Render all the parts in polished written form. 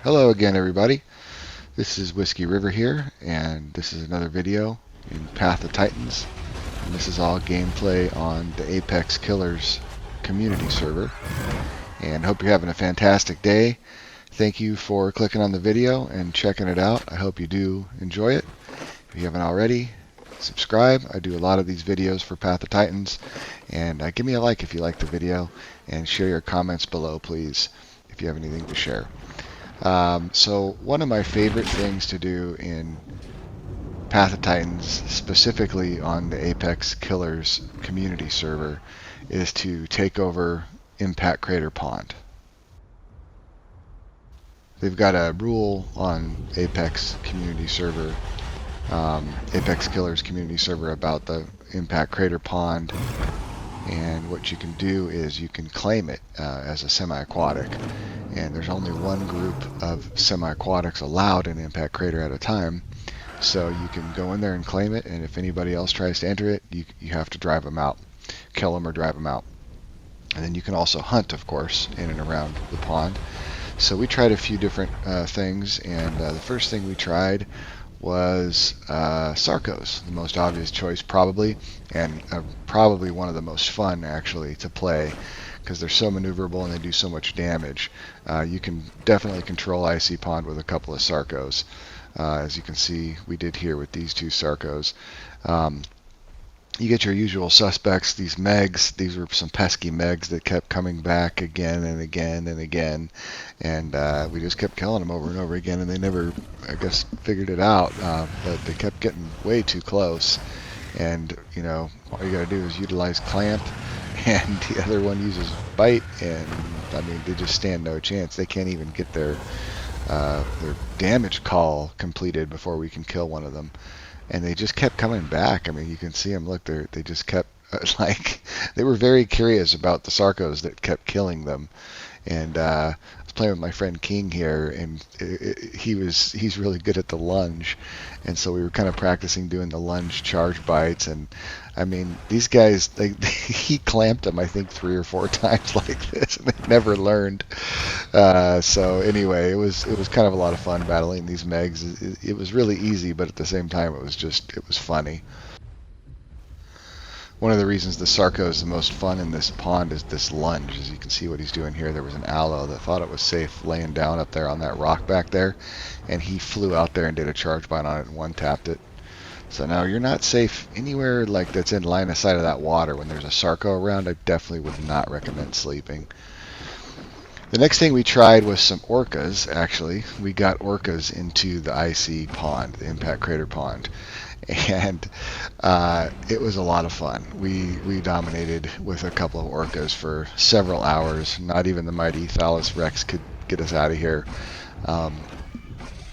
Hello again, everybody. This is Whiskey River here, and this is another video in Path of Titans. And this is all gameplay on the Apex Killers community server. And hope you're having a fantastic day. Thank you for clicking on the video and checking it out. I hope you do enjoy it. If you haven't already, subscribe. I do a lot of these videos for Path of Titans. And give me a like if you like the video, and share your comments below, please, if you have anything to share. So one of my favorite things to do in Path of Titans, specifically on the Apex Killers community server, is to take over Impact Crater Pond. They've got a rule on Apex community server, Apex Killers community server, about the Impact Crater Pond. And what you can do is you can claim it as a semi-aquatic. And there's only one group of semi-aquatics allowed in Impact Crater at a time. So you can go in there and claim it, and if anybody else tries to enter it, you have to drive them out. Kill them or drive them out. And then you can also hunt, of course, in and around the pond. So we tried a few different things, and the first thing we tried was Sarcosuchus, the most obvious choice probably, and probably one of the most fun actually to play, because they're so maneuverable and they do so much damage. You can definitely control Icy Pond with a couple of Sarcos, as you can see we did here with these two Sarcos. You get your usual suspects, these Megs. These were some pesky Megs that kept coming back again and again and again, and we just kept killing them over and over again, and they never, I guess, figured it out, but they kept getting way too close. And you know, all you gotta do is utilize Clamp, and the other one uses Bite, and I mean, they just stand no chance. They can't even get their damage call completed before we can kill one of them. And they just kept coming back. I mean, you can see them. Look, they just kept like, they were very curious about the Sarcos that kept killing them. And I was playing with my friend King here, and he's really good at the lunge, and so we were kind of practicing doing the lunge charge bites. And I mean, these guys, he clamped them I think 3 or 4 times like this, and they never learned. So anyway, it was kind of a lot of fun battling these Megs. It was really easy, but at the same time, it was funny. One of the reasons the Sarco is the most fun in this pond is this lunge. As you can see what he's doing here, there was an aloe that thought it was safe laying down up there on that rock back there, and he flew out there and did a charge bite on it and one-tapped it. So now you're not safe anywhere like that's in line of sight of that water. When there's a Sarco around, I definitely would not recommend sleeping. The next thing we tried was some Orcas, actually. We got Orcas into the icy pond, the Impact Crater Pond. And it was a lot of fun. We dominated with a couple of Orcas for several hours. Not even the mighty Thalus Rex could get us out of here.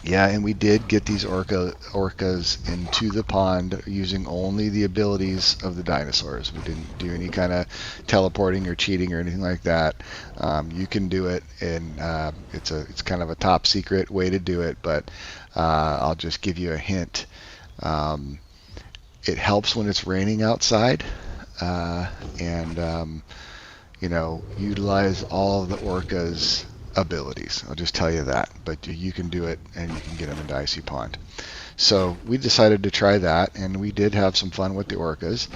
Yeah, and we did get these orcas into the pond using only the abilities of the dinosaurs. We didn't do any kind of teleporting or cheating or anything like that. You can do it, and it's kind of a top secret way to do it, but I'll just give you a hint. It helps when it's raining outside, and you know, utilize all of the orcas' abilities. I'll just tell you that, but you can do it, and you can get them into Icy Pond. So we decided to try that, and we did have some fun with the orcas.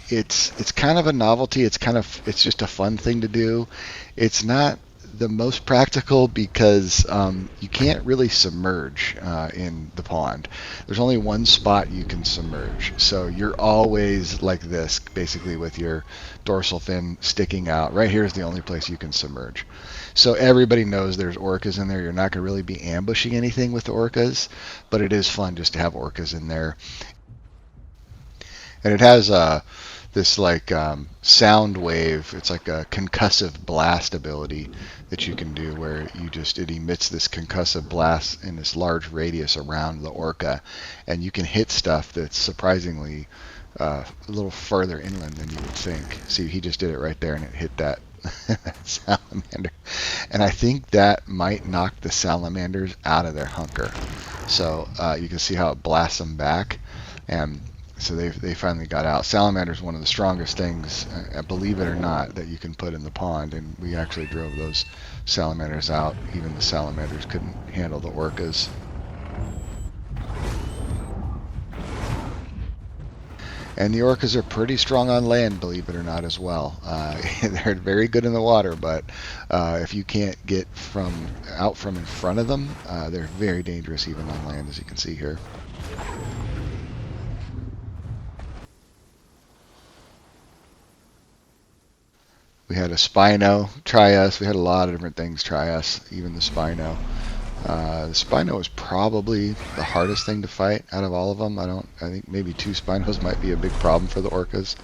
It's kind of a novelty. It's just a fun thing to do. It's not the most practical because you can't really submerge in the pond. There's only one spot you can submerge, so you're always like this, basically, with your dorsal fin sticking out. Right here is the only place you can submerge. So everybody knows there's orcas in there. You're not going to really be ambushing anything with the orcas, but it is fun just to have orcas in there. And it has this like sound wave. It's like a concussive blast ability that you can do, where it emits this concussive blast in this large radius around the orca, and you can hit stuff that's surprisingly a little further inland than you would think. See, he just did it right there, and it hit that salamander, and I think that might knock the salamanders out of their hunker. So you can see how it blasts them back, and So they finally got out. Salamander is one of the strongest things, believe it or not, that you can put in the pond, and we actually drove those salamanders out. Even the salamanders couldn't handle the orcas. And the orcas are pretty strong on land, believe it or not, as well. They're very good in the water, but if you can't get out from in front of them, they're very dangerous even on land, as you can see here. We had a Spino try us. We had a lot of different things try us, even the Spino. The Spino was probably the hardest thing to fight out of all of them. I think maybe 2 Spinos might be a big problem for the orcas,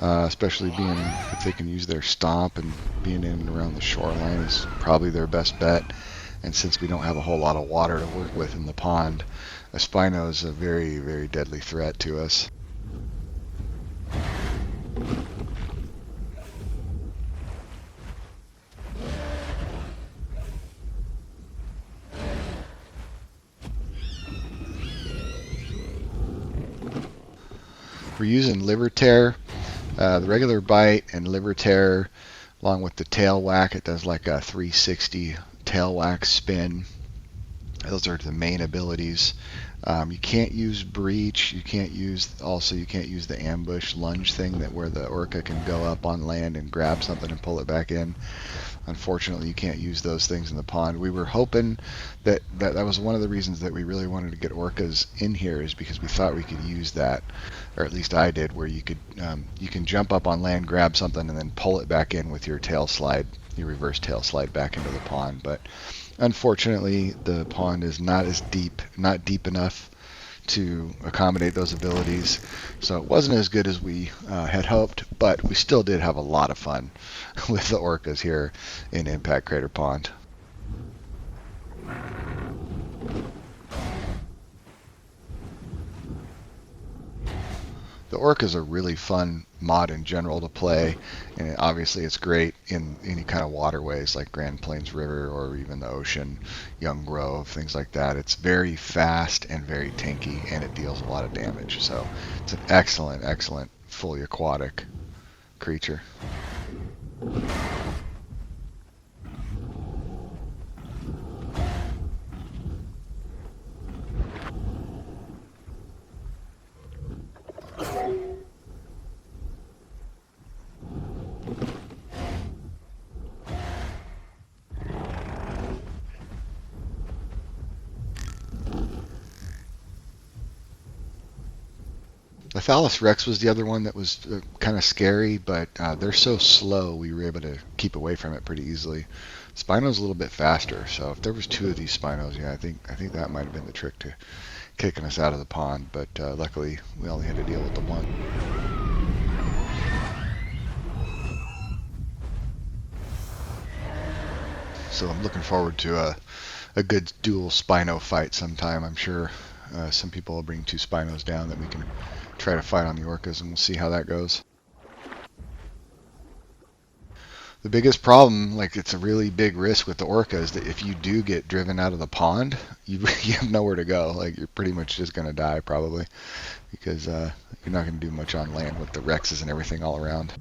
especially being if they can use their stomp, and being in and around the shoreline is probably their best bet. And since we don't have a whole lot of water to work with in the pond, a Spino is a very, very deadly threat to us. We're using liver tear, the regular bite and liver tear, along with the tail whack. It does like a 360 tail whack spin. Those are the main abilities. You can't use breach. You can't use the ambush lunge thing where the orca can go up on land and grab something and pull it back in. Unfortunately, you can't use those things in the pond. We were hoping that was one of the reasons that we really wanted to get orcas in here, is because we thought we could use that, or at least I did, where you can jump up on land, grab something, and then pull it back in with your tail slide, your reverse tail slide back into the pond. But unfortunately, the pond is not deep enough to accommodate those abilities, so it wasn't as good as we had hoped, but we still did have a lot of fun with the orcas here in Impact Crater Pond. The Orca is a really fun mod in general to play, and obviously it's great in any kind of waterways like Grand Plains River or even the ocean, Young Grove, things like that. It's very fast and very tanky, and it deals a lot of damage. So it's an excellent, excellent fully aquatic creature. The Thallus Rex was the other one that was kind of scary, but they're so slow we were able to keep away from it pretty easily. Spino's a little bit faster, so if there was 2 of these Spinos, yeah, I think that might have been the trick to kicking us out of the pond, but luckily we only had to deal with the one. So I'm looking forward to a good dual Spino fight sometime. I'm sure some people will bring 2 Spinos down that we can try to fight on the orcas, and we'll see how that goes. The biggest problem, like it's a really big risk with the orca, is that if you do get driven out of the pond, you have nowhere to go. Like you're pretty much just going to die probably, because you're not going to do much on land with the Rexes and everything all around.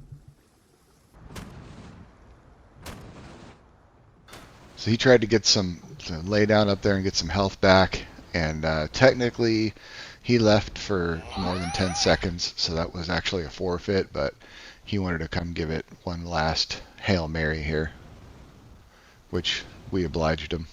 So he tried to lay down up there and get some health back, and technically he left for more than 10 seconds, so that was actually a forfeit, but he wanted to come give it one last Hail Mary here, which we obliged him.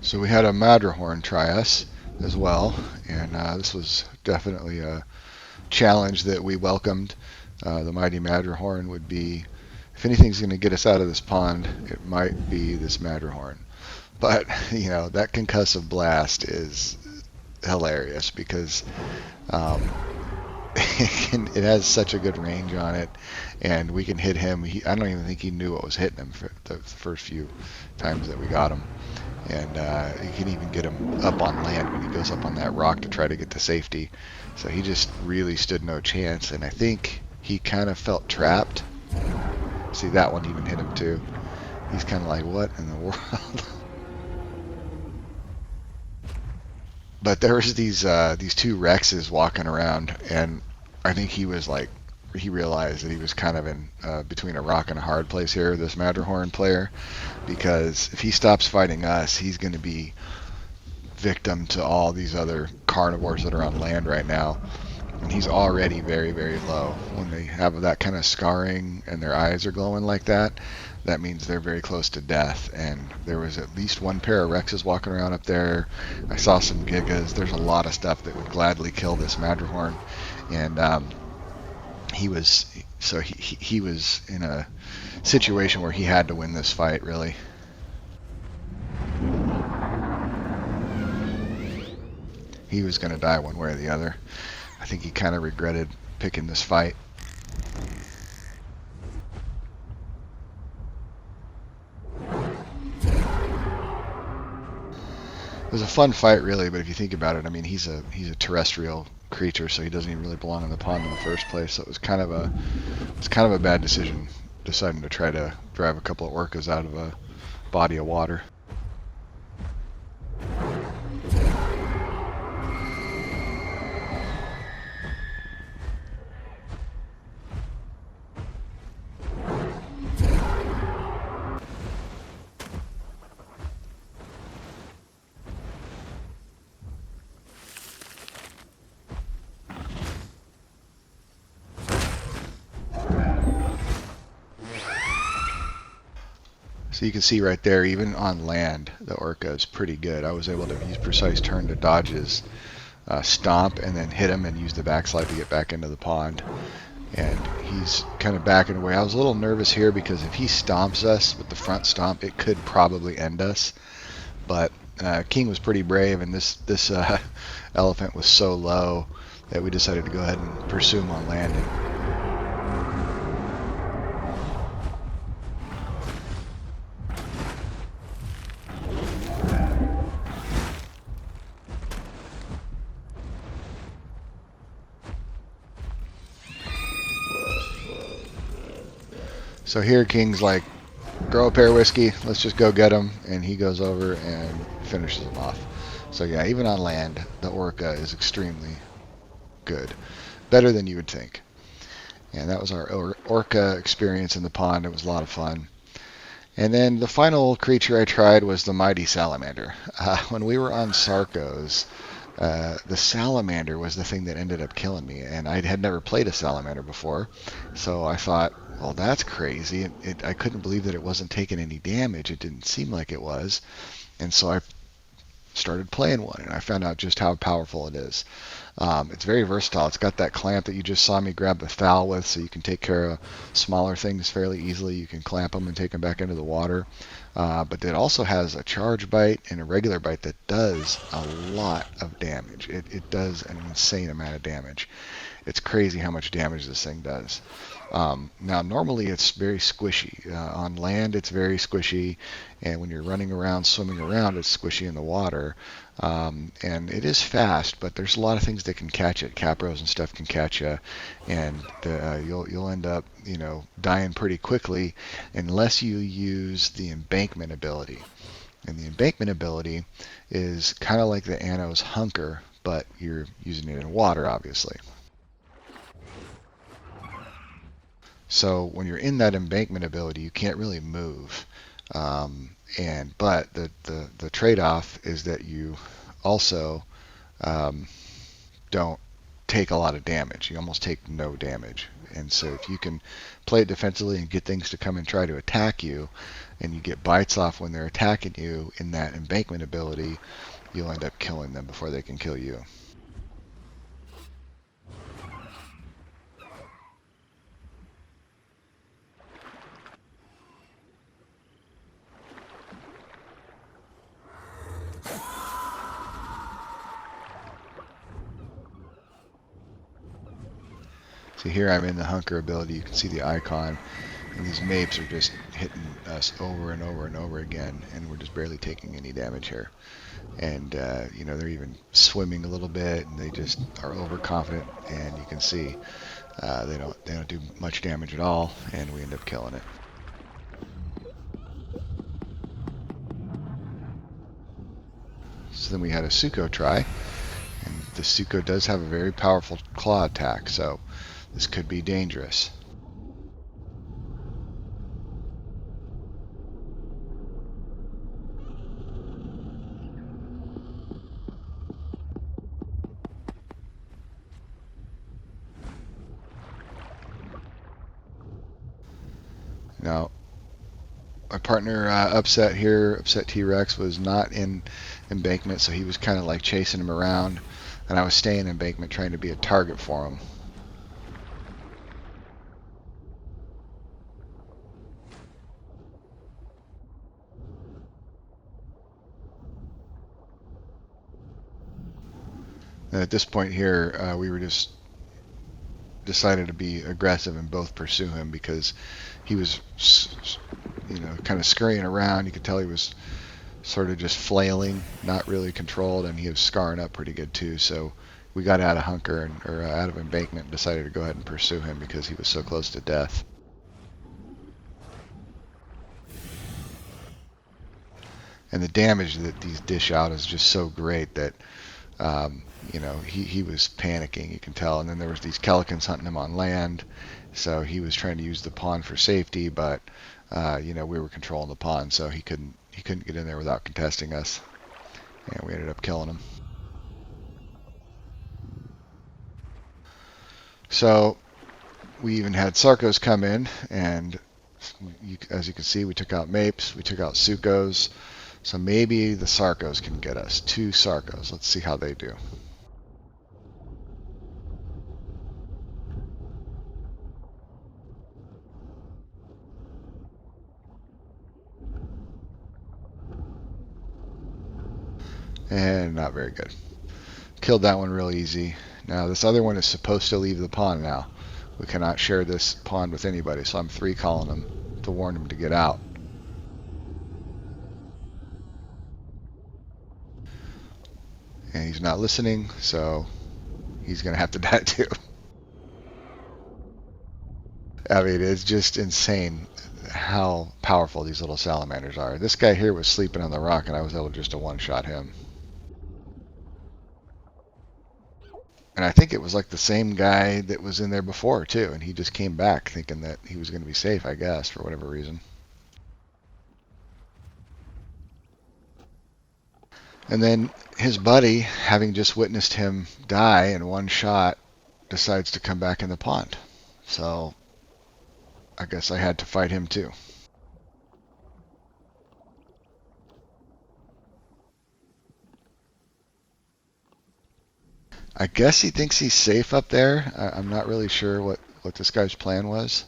So we had a Madrehorn try us as well, and this was definitely a challenge that we welcomed. The mighty Madrehorn would be, if anything's going to get us out of this pond, it might be this Madrehorn. But, you know, that concussive blast is hilarious because it has such a good range on it, and we can hit him. I don't even think he knew what was hitting him for the first few times that we got him. And you can even get him up on land when he goes up on that rock to try to get to safety. So he just really stood no chance, and I think he kind of felt trapped. See, that one even hit him too. He's kind of like, what in the world? But there was these two Rexes walking around, and I think he was like, he realized that he was kind of in between a rock and a hard place here, this Madrehorn player, because if he stops fighting us, he's going to be victim to all these other carnivores that are on land right now. And he's already very, very low. When they have that kind of scarring and their eyes are glowing like that, that means they're very close to death. And there was at least one pair of Rexes walking around up there. I saw some Gigas. There's a lot of stuff that would gladly kill this Madrehorn. And he was in a situation where he had to win this fight, really. He was going to die one way or the other. I think he kind of regretted picking this fight. It was a fun fight, really, but if you think about it, I mean, he's a terrestrial creature, so he doesn't even really belong in the pond in the first place. So it was kind of a bad decision, deciding to try to drive a couple of orcas out of a body of water. So you can see right there, even on land, the Orca is pretty good. I was able to use precise turn to dodge his stomp and then hit him and use the backslide to get back into the pond. And he's kind of backing away. I was a little nervous here because if he stomps us with the front stomp, it could probably end us. But King was pretty brave, and this elephant was so low that we decided to go ahead and pursue him on landing. So here King's like, grow a pair of whiskey, let's just go get him, and he goes over and finishes him off. So yeah, even on land, the Orca is extremely good. Better than you would think. And that was our Orca experience in the pond. It was a lot of fun. And then the final creature I tried was the mighty Salamander. When we were on Sarcos, the Salamander was the thing that ended up killing me, and I had never played a Salamander before, so I thought, well, that's crazy. I couldn't believe that it wasn't taking any damage. It didn't seem like it was, and so I started playing one, and I found out just how powerful it is. It's very versatile. It's got that clamp that you just saw me grab the fowl with, so you can take care of smaller things fairly easily. You can clamp them and take them back into the water. But it also has a charge bite and a regular bite that does a lot of damage. It does an insane amount of damage. It's crazy how much damage this thing does. Now, normally it's very squishy. On land, it's very squishy, and when you're running around, swimming around, it's squishy in the water. And it is fast, but there's a lot of things that can catch it. Capros and stuff can catch you, and you'll end up, dying pretty quickly unless you use the embankment ability. And the embankment ability is kind of like the Anno's Hunker, but you're using it in water, obviously. So when you're in that embankment ability, you can't really move. But the trade-off is that you also don't take a lot of damage. You almost take no damage. And so if you can play it defensively and get things to come and try to attack you, and you get bites off when they're attacking you in that embankment ability, you'll end up killing them before they can kill you. See here I'm in the hunker ability. You can see the icon, and these mapes are just hitting us over and over and over again, and we're just barely taking any damage here. And you know, they're even swimming a little bit, and they just are overconfident, and you can see they don't do much damage at all, and we end up killing it. So then we had a Sucho try, and the Sucho does have a very powerful claw attack, so this could be dangerous. Now, my partner Upset here, Upset T-Rex, was not in embankment, so he was kind of like chasing him around, and I was staying in embankment trying to be a target for him. And at this point here, we were just decided to be aggressive and both pursue him because he was, you know, kind of scurrying around. You could tell he was sort of just flailing, not really controlled, and he was scarring up pretty good too. So we got out of hunker or out of embankment and decided to go ahead and pursue him because he was so close to death. And the damage that these dish out is just so great that you know, he was panicking, you can tell. And then there was these Kelikans hunting him on land, so he was trying to use the pond for safety, but you know, we were controlling the pond, so he couldn't get in there without contesting us, and we ended up killing him. So we even had Sarcos come in, and as you can see, we took out Mapes, we took out Suchos, so maybe the Sarcos can get us. 2 Sarcos. Let's see how they do. And not very good. Killed that one real easy. Now this other one is supposed to leave the pond now. We cannot share this pond with anybody, so I'm 3-calling him to warn him to get out. And he's not listening, so he's going to have to die too. I mean, it's just insane how powerful these little salamanders are. This guy here was sleeping on the rock, and I was able just to one-shot him. And I think it was like the same guy that was in there before, too, and he just came back thinking that he was going to be safe, I guess, for whatever reason. And then his buddy, having just witnessed him die in one shot, decides to come back in the pond. So I guess I had to fight him too. I guess he thinks he's safe up there. I'm not really sure what this guy's plan was.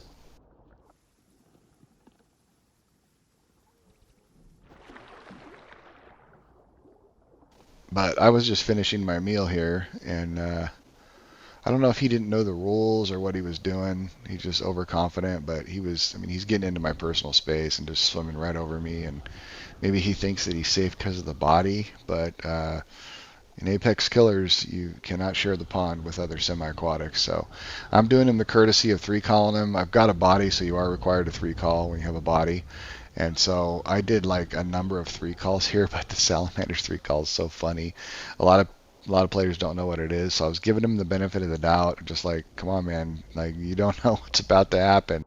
But I was just finishing my meal here, and I don't know if he didn't know the rules or what he was doing. He's just overconfident, but he was, I mean, he's getting into my personal space and just swimming right over me. And maybe he thinks that he's safe because of the body, but in Apex Killers, you cannot share the pond with other semi-aquatics. So I'm doing him the courtesy of 3-calling him. I've got a body, so you are required to 3-call when you have a body. And so I did like a number of 3-calls here, but the Salamander's 3-call is so funny. A lot of players don't know what it is, so I was giving him the benefit of the doubt, just like, come on, man, like you don't know what's about to happen.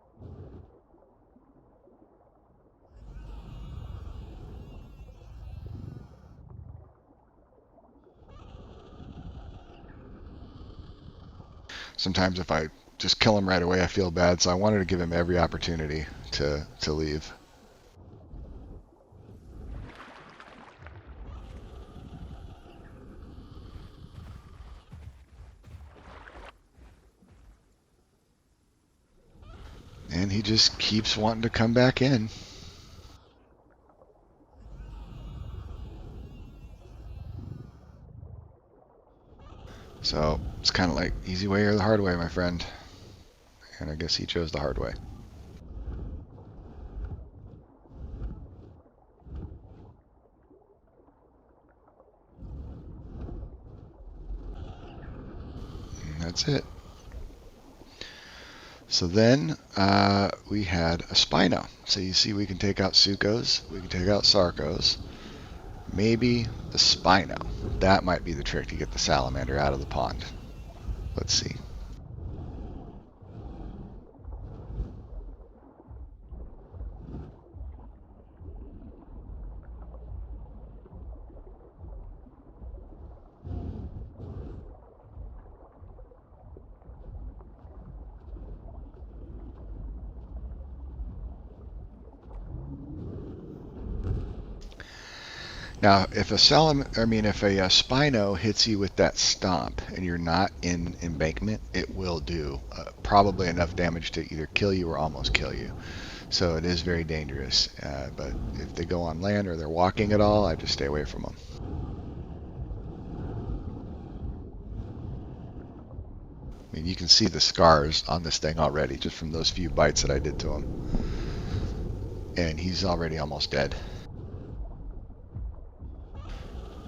Sometimes if I just kill him right away, I feel bad, so I wanted to give him every opportunity to leave. And he just keeps wanting to come back in. So it's kind of like easy way or the hard way, my friend. and I guess he chose the hard way. And that's it. So then we had a Spino. So you see we can take out Suchos, we can take out Sarcos. Maybe the Spino. That might be the trick to get the Salamander out of the pond. Let's see. Now, if a Spino hits you with that stomp and you're not in embankment, it will do probably enough damage to either kill you or almost kill you. So it is very dangerous. But if they go on land or they're walking at all, I just stay away from them. I mean, you can see the scars on this thing already just from those few bites that I did to him. And he's already almost dead.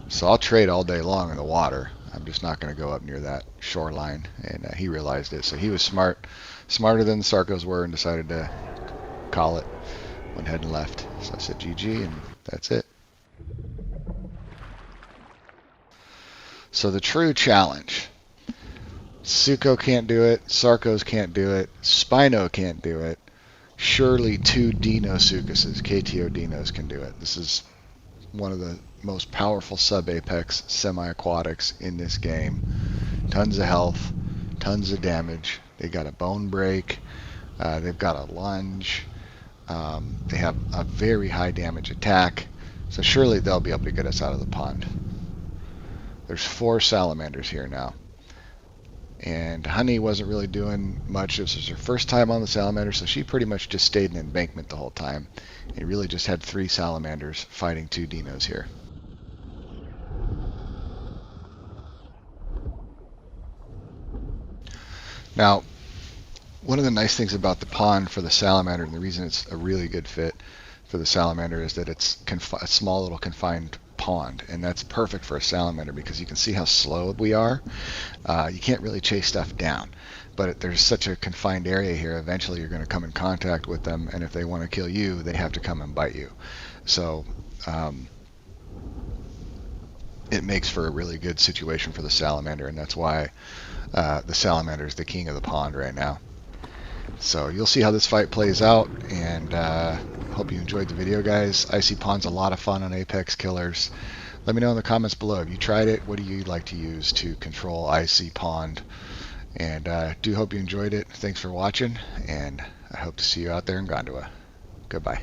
So I'll trade all day long in the water. I'm just not going to go up near that shoreline. And he realized it. So he was smarter than the Sarcos were, and decided to call it. Went ahead and left. So I said GG, and that's it. So the true challenge. Sucho can't do it. Sarcos can't do it. Spino can't do it. Surely 2 Deinosuchuses, KTO Dinos, can do it. This is one of the most powerful sub-apex semi-aquatics in this game. Tons of health, tons of damage. They got a bone break. They've got a lunge. They have a very high damage attack. So surely they'll be able to get us out of the pond. There's 4 salamanders here now. And Honey wasn't really doing much. This was her first time on the salamander, so she pretty much just stayed in embankment the whole time. And really just had 3 salamanders fighting 2 dinos here. Now, one of the nice things about the pond for the salamander, and the reason it's a really good fit for the salamander, is that it's a small little confined pond, and that's perfect for a salamander because you can see how slow we are. You can't really chase stuff down, but there's such a confined area here. Eventually you're going to come in contact with them, and if they want to kill you, they have to come and bite you. So it makes for a really good situation for the salamander, and that's why the salamander is the king of the pond right now. So you'll see how this fight plays out, and hope you enjoyed the video, guys. Icy Pond's a lot of fun on Apex Killers. Let me know in the comments below. Have you tried it? What do you like to use to control Icy Pond? And do hope you enjoyed it. Thanks for watching, and I hope to see you out there in Gondua. Goodbye.